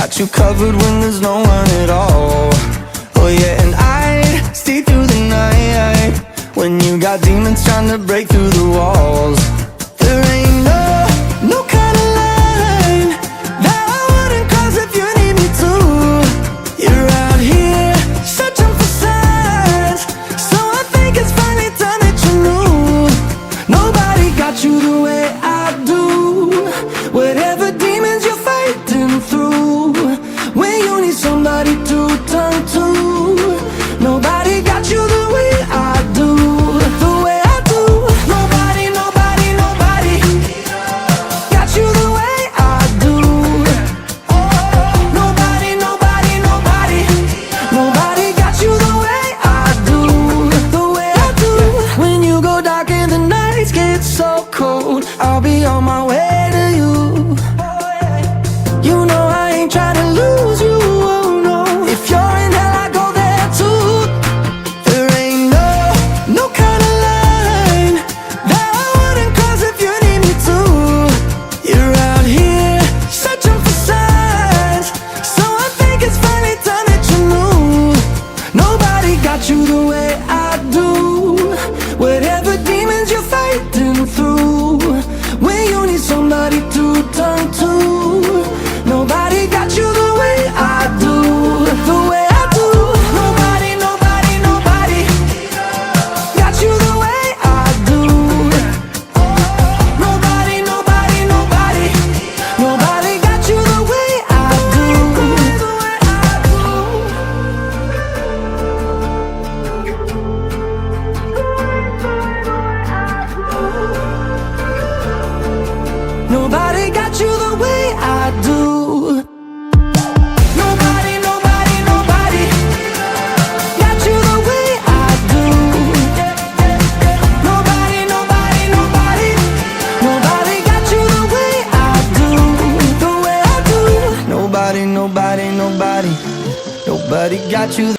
got you covered when there's no one at all. Oh yeah, and I'd stay through the night when you got demons trying to break through the walls. There ain't no kind of line that I wouldn't cross if you need me to. You're out here searching for signs, so I think it's finally time that you knew. Nobody got you the way I do. Whatever demons you're fighting through, when you need somebody to turn to, nobody got you the way I do. The way I do. Nobody got you the way I do. Nobody got you the way I do. The way I do. When you go dark and the nights get so cold, I'll be on my way to you. You know I ain't trying to lose you, oh no. If you're in hell, I go there too. There ain't no kind of line that I wouldn't cross if you need me to. You're out here searching for signs, so I think it's finally time that you knew. Nobody got you the way I do. Whatever demons you're fighting through, when you need somebody to turn to, nobody got you the way I do. The way I do. Nobody got you the way I do. Nobody got you the way I do. Nobody got you the way I do. Nobody got you the way I do. Nobody got you the way I do. The way I do. Nobody got you.